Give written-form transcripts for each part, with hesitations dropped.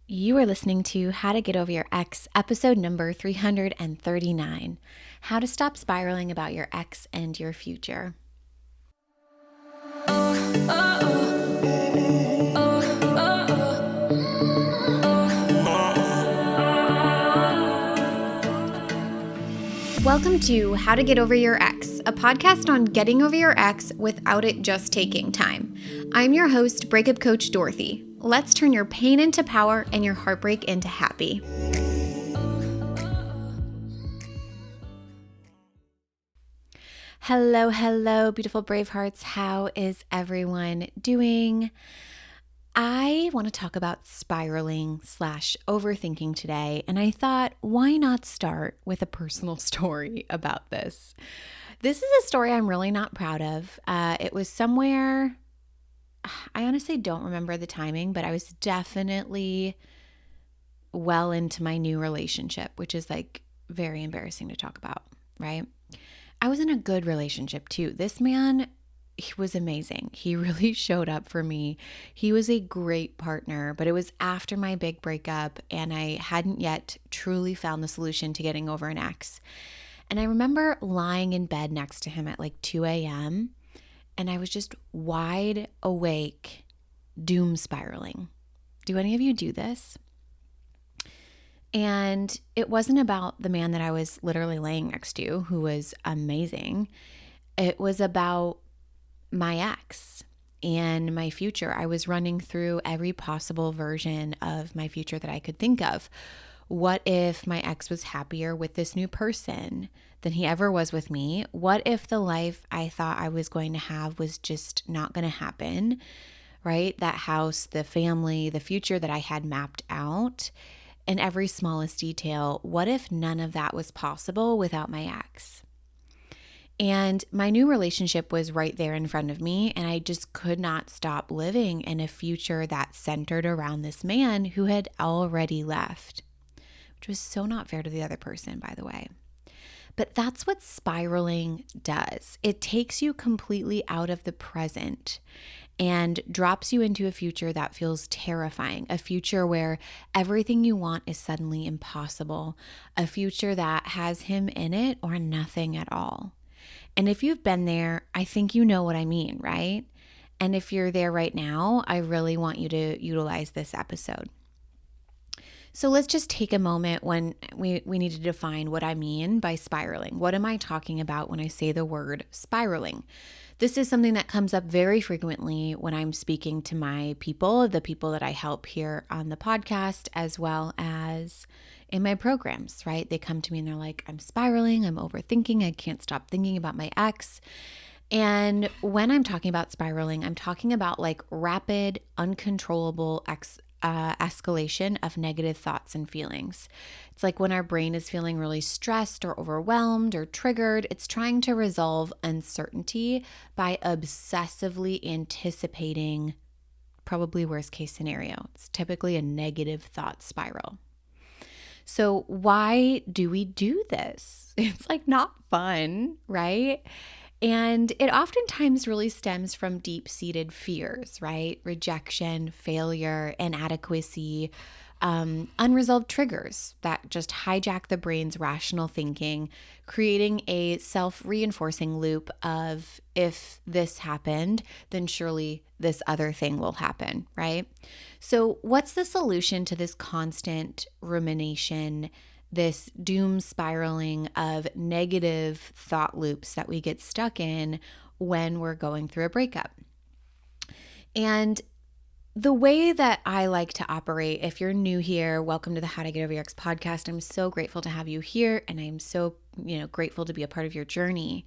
You are listening to How to Get Over Your Ex, episode number 339, How to Stop Spiraling About Your Ex and Your Future. Welcome to How to Get Over Your Ex, a podcast on getting over your ex without it just taking time. I'm your host, breakup coach Dorothy. Let's turn your pain into power and your heartbreak into happy. Hello, beautiful brave hearts. How is everyone doing? I want to talk about spiraling / overthinking today, and I thought, why not start with a personal story about this? This is a story I'm really not proud of. It was somewhere, I honestly don't remember the timing, but I was definitely well into my new relationship, which is like very embarrassing to talk about, right? I was in a good relationship too. This man, he was amazing. He really showed up for me. He was a great partner, but it was after my big breakup and I hadn't yet truly found the solution to getting over an ex. And I remember lying in bed next to him at like 2 a.m. and I was just wide awake, doom spiraling. Do any of you do this? And it wasn't about the man that I was literally laying next to, who was amazing. It was about my ex and my future. I was running through every possible version of my future that I could think of. What if my ex was happier with this new person than he ever was with me? What if the life I thought I was going to have was just not going to happen, right? That house, the family, the future that I had mapped out in every smallest detail. What if none of that was possible without my ex? And my new relationship was right there in front of me, and I just could not stop living in a future that centered around this man who had already left, which was so not fair to the other person, by the way. But that's what spiraling does. It takes you completely out of the present and drops you into a future that feels terrifying, a future where everything you want is suddenly impossible, a future that has him in it or nothing at all. And if you've been there, I think you know what I mean, right? And if you're there right now, I really want you to utilize this episode. So let's just take a moment when we need to define what I mean by spiraling. What am I talking about when I say the word spiraling? This is something that comes up very frequently when I'm speaking to my people, the people that I help here on the podcast, as well as in my programs, right? They come to me and they're like, I'm spiraling, I'm overthinking, I can't stop thinking about my ex. And when I'm talking about spiraling, I'm talking about like rapid, uncontrollable escalation of negative thoughts and feelings. It's like when our brain is feeling really stressed or overwhelmed or triggered, it's trying to resolve uncertainty by obsessively anticipating probably worst case scenario. It's typically a negative thought spiral. So why do we do this? It's like not fun, right? And it oftentimes really stems from deep-seated fears, right? Rejection, failure, inadequacy, unresolved triggers that just hijack the brain's rational thinking, creating a self-reinforcing loop of if this happened, then surely this other thing will happen, right? So what's the solution to this constant rumination, this doom spiraling of negative thought loops that we get stuck in when we're going through a breakup? And the way that I like to operate, if you're new here, welcome to the How to Get Over Your Ex podcast. I'm so grateful to have you here, and I'm so, grateful to be a part of your journey.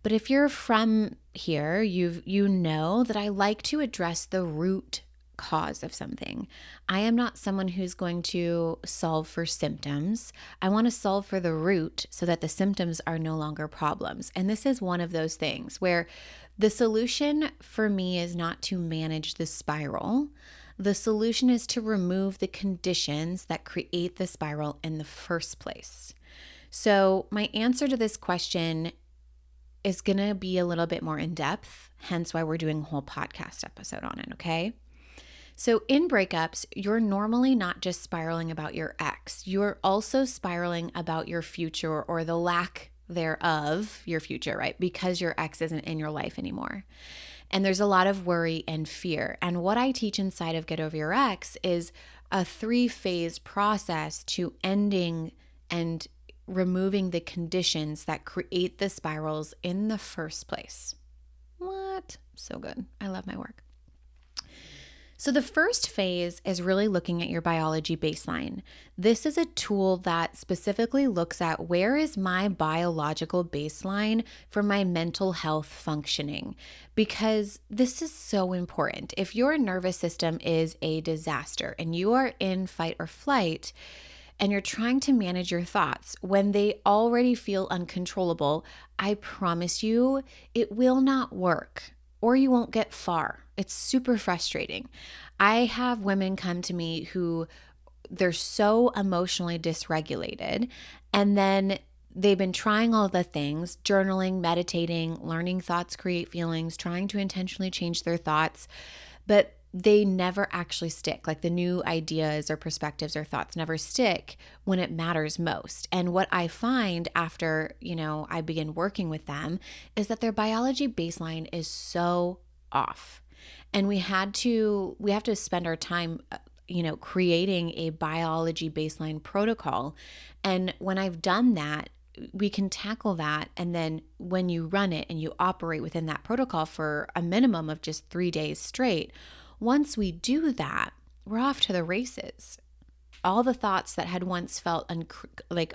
But if you're from here, you know that I like to address the root cause of something. I am not someone who's going to solve for symptoms. I want to solve for the root so that the symptoms are no longer problems. And this is one of those things where the solution for me is not to manage the spiral. The solution is to remove the conditions that create the spiral in the first place. So my answer to this question is going to be a little bit more in depth, hence why we're doing a whole podcast episode on it, okay? So, in breakups, you're normally not just spiraling about your ex, you're also spiraling about your future or the lack thereof your future, right? Because your ex isn't in your life anymore. And there's a lot of worry and fear. And what I teach inside of Get Over Your Ex is a 3-phase process to ending and removing the conditions that create the spirals in the first place. What? So good. I love my work. So, the first phase is really looking at your biology baseline. This is a tool that specifically looks at where is my biological baseline for my mental health functioning, because this is so important. If your nervous system is a disaster and you are in fight or flight, and you're trying to manage your thoughts when they already feel uncontrollable, I promise you it will not work or you won't get far. It's super frustrating. I have women come to me who they're so emotionally dysregulated, and then they've been trying all the things, journaling, meditating, learning thoughts create feelings, trying to intentionally change their thoughts, but they never actually stick. Like the new ideas or perspectives or thoughts never stick when it matters most. And what I find after, I begin working with them is that their biology baseline is so off. And we have to spend our time creating a biology baseline protocol. And when I've done that, we can tackle that. And then when you run it and you operate within that protocol for a minimum of just 3 days straight, once we do that, we're off to the races. All the thoughts that had once felt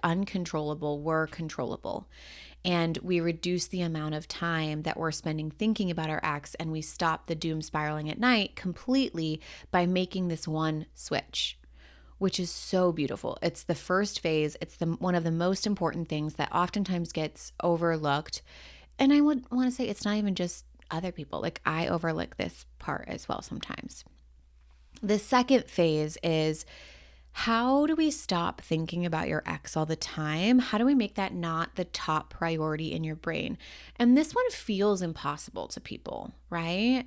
uncontrollable were controllable. And we reduce the amount of time that we're spending thinking about our ex, and we stop the doom spiraling at night completely by making this one switch, which is so beautiful. It's the first phase. It's one of the most important things that oftentimes gets overlooked. And I would want to say it's not even just other people. Like I overlook this part as well sometimes. The second phase is, how do we stop thinking about your ex all the time? How do we make that not the top priority in your brain? And this one feels impossible to people, right?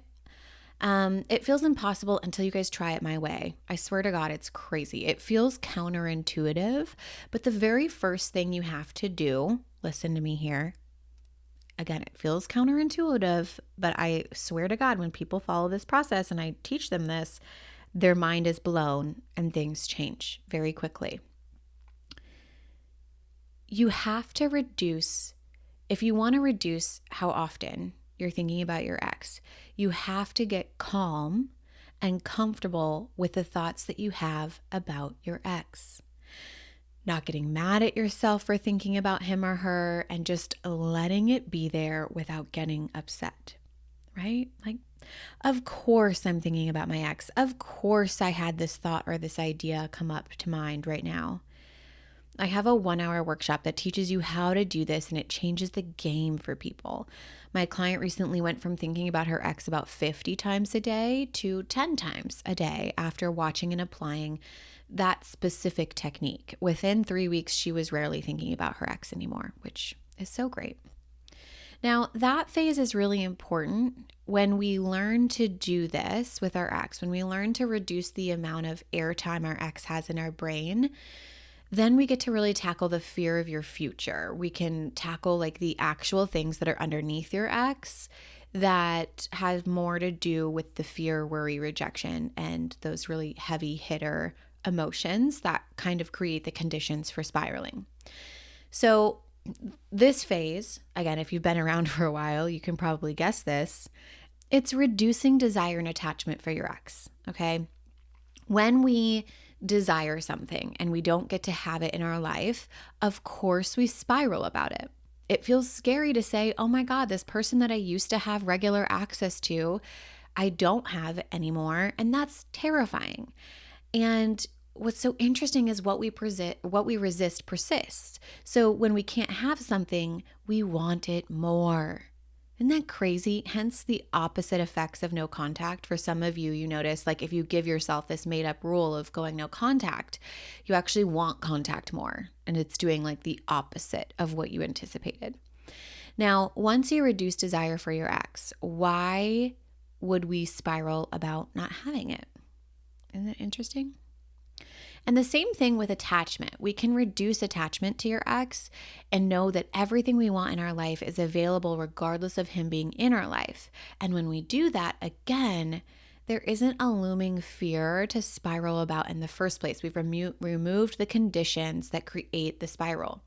It feels impossible until you guys try it my way. I swear to God, it's crazy. It feels counterintuitive, but the very first thing you have to do, listen to me here. Again, it feels counterintuitive, but I swear to God, when people follow this process and I teach them this, their mind is blown and things change very quickly. You have to reduce, if you want to reduce how often you're thinking about your ex, you have to get calm and comfortable with the thoughts that you have about your ex. Not getting mad at yourself for thinking about him or her, and just letting it be there without getting upset, right? Like, of course I'm thinking about my ex. Of course I had this thought or this idea come up to mind right now. I have a 1-hour workshop that teaches you how to do this, and it changes the game for people. My client recently went from thinking about her ex about 50 times a day to 10 times a day after watching and applying that specific technique. Within 3 weeks, she was rarely thinking about her ex anymore, which is so great. Now, that phase is really important when we learn to do this with our ex, when we learn to reduce the amount of airtime our ex has in our brain. Then we get to really tackle the fear of your future. We can tackle like the actual things that are underneath your ex that has more to do with the fear, worry, rejection, and those really heavy hitter emotions that kind of create the conditions for spiraling. So this phase, again, if you've been around for a while, you can probably guess this. It's reducing desire and attachment for your ex, okay? When we desire something and we don't get to have it in our life, of course we spiral about it. It feels scary to say, oh my God, this person that I used to have regular access to, I don't have anymore. And that's terrifying. And what's so interesting is what we resist persists. So when we can't have something, we want it more. Isn't that crazy? Hence the opposite effects of no contact. For some of you, you notice, like if you give yourself this made up rule of going no contact, you actually want contact more. And it's doing like the opposite of what you anticipated. Now, once you reduce desire for your ex, why would we spiral about not having it? Isn't that interesting? And the same thing with attachment. We can reduce attachment to your ex and know that everything we want in our life is available regardless of him being in our life. And when we do that, again, there isn't a looming fear to spiral about in the first place. We've removed the conditions that create the spiral.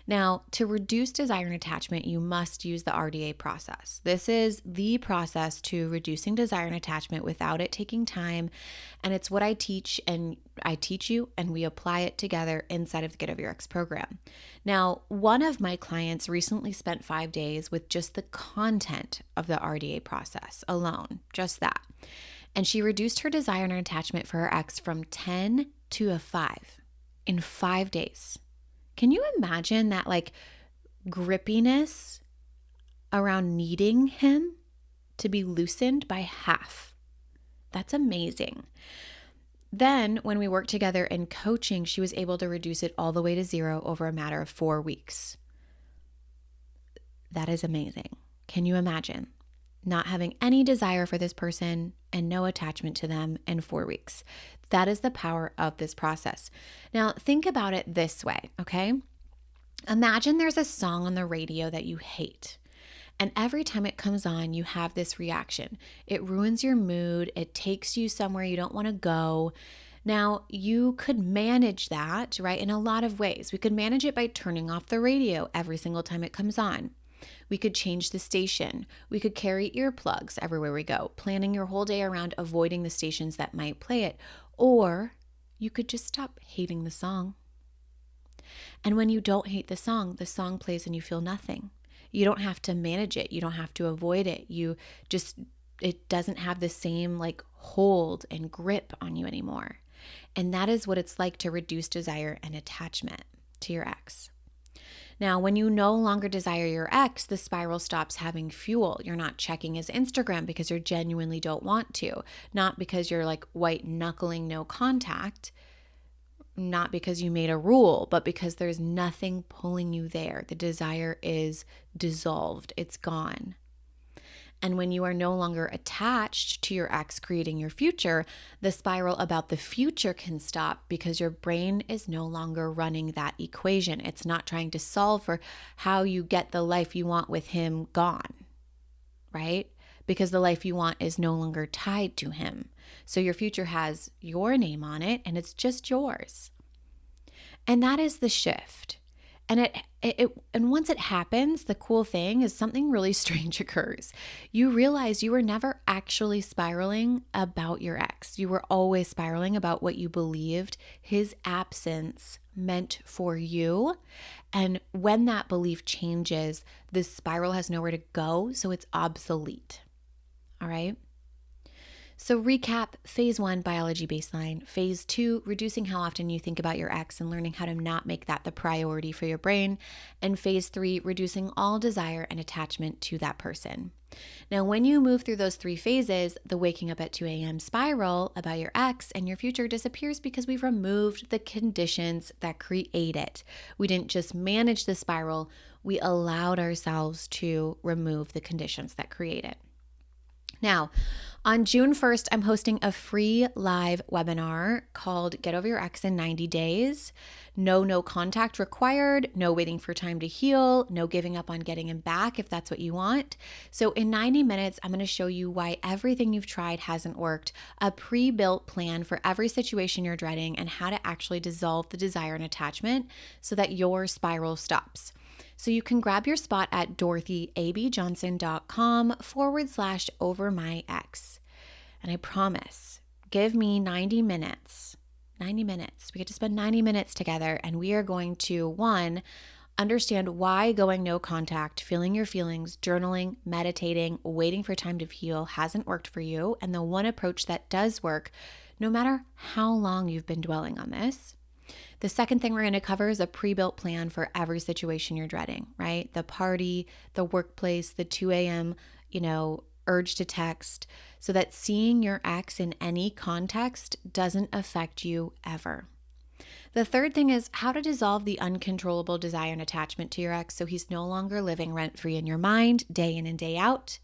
Now, to reduce desire and attachment, you must use the RDA process. This is the process to reducing desire and attachment without it taking time. And it's what I teach you, and we apply it together inside of the Get Over Your Ex program. Now, one of my clients recently spent 5 days with just the content of the RDA process alone, just that. And she reduced her desire and her attachment for her ex from 10 to a 5 in 5 days. Can you imagine that grippiness around needing him to be loosened by half? That's amazing. Then when we worked together in coaching, she was able to reduce it all the way to 0 over a matter of 4 weeks. That is amazing. Can you imagine not having any desire for this person and no attachment to them in 4 weeks? That is the power of this process. Now, think about it this way, okay? Imagine there's a song on the radio that you hate. And every time it comes on, you have this reaction. It ruins your mood. It takes you somewhere you don't want to go. Now, you could manage that, right, in a lot of ways. We could manage it by turning off the radio every single time it comes on. We could change the station. We could carry earplugs everywhere we go, planning your whole day around avoiding the stations that might play it. Or you could just stop hating the song. And when you don't hate the song plays and you feel nothing. You don't have to manage it. You don't have to avoid it. It doesn't have the same hold and grip on you anymore. And that is what it's like to reduce desire and attachment to your ex. Now, when you no longer desire your ex, the spiral stops having fuel. You're not checking his Instagram because you genuinely don't want to, not because you're white knuckling no contact, not because you made a rule, but because there's nothing pulling you there. The desire is dissolved. It's gone. And when you are no longer attached to your ex creating your future, the spiral about the future can stop because your brain is no longer running that equation. It's not trying to solve for how you get the life you want with him gone, right? Because the life you want is no longer tied to him. So your future has your name on it and it's just yours. And that is the shift. And and once it happens, the cool thing is something really strange occurs. You realize you were never actually spiraling about your ex. You were always spiraling about what you believed his absence meant for you. And when that belief changes, the spiral has nowhere to go, so it's obsolete. All right? So recap, phase 1, biology baseline. Phase 2, reducing how often you think about your ex and learning how to not make that the priority for your brain. And phase 3, reducing all desire and attachment to that person. Now, when you move through those 3 phases, the waking up at 2 a.m. spiral about your ex and your future disappears because we've removed the conditions that create it. We didn't just manage the spiral, we allowed ourselves to remove the conditions that create it. Now, on June 1st, I'm hosting a free live webinar called Get Over Your Ex in 90 Days. No contact required, no waiting for time to heal, no giving up on getting him back if that's what you want. So in 90 minutes, I'm going to show you why everything you've tried hasn't worked, a pre-built plan for every situation you're dreading, and how to actually dissolve the desire and attachment so that your spiral stops. So you can grab your spot at dorothyabjohnson.com/overmyex. And I promise, give me 90 minutes. 90 minutes. We get to spend 90 minutes together, and we are going to, 1, understand why going no contact, feeling your feelings, journaling, meditating, waiting for time to heal hasn't worked for you, and the one approach that does work, no matter how long you've been dwelling on this. The second thing we're going to cover is a pre-built plan for every situation you're dreading, right? The party, the workplace, the 2 a.m., urge to text, so that seeing your ex in any context doesn't affect you ever. The third thing is how to dissolve the uncontrollable desire and attachment to your ex so he's no longer living rent-free in your mind day in and day out.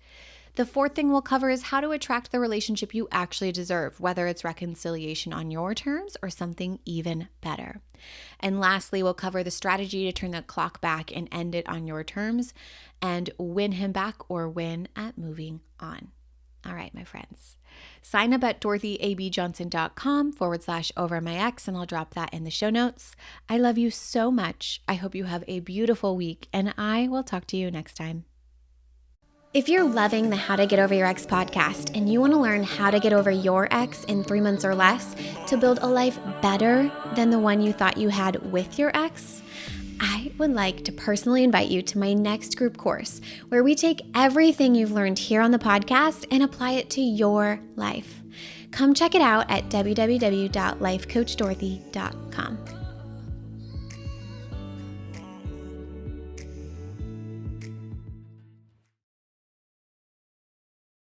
The fourth thing we'll cover is how to attract the relationship you actually deserve, whether it's reconciliation on your terms or something even better. And lastly, we'll cover the strategy to turn the clock back and end it on your terms and win him back or win at moving on. All right, my friends. Sign up at dorothyabjohnson.com/overmyex, and I'll drop that in the show notes. I love you so much. I hope you have a beautiful week, and I will talk to you next time. If you're loving the How to Get Over Your Ex podcast and you want to learn how to get over your ex in 3 months or less to build a life better than the one you thought you had with your ex, I would like to personally invite you to my next group course where we take everything you've learned here on the podcast and apply it to your life. Come check it out at www.lifecoachdorothy.com.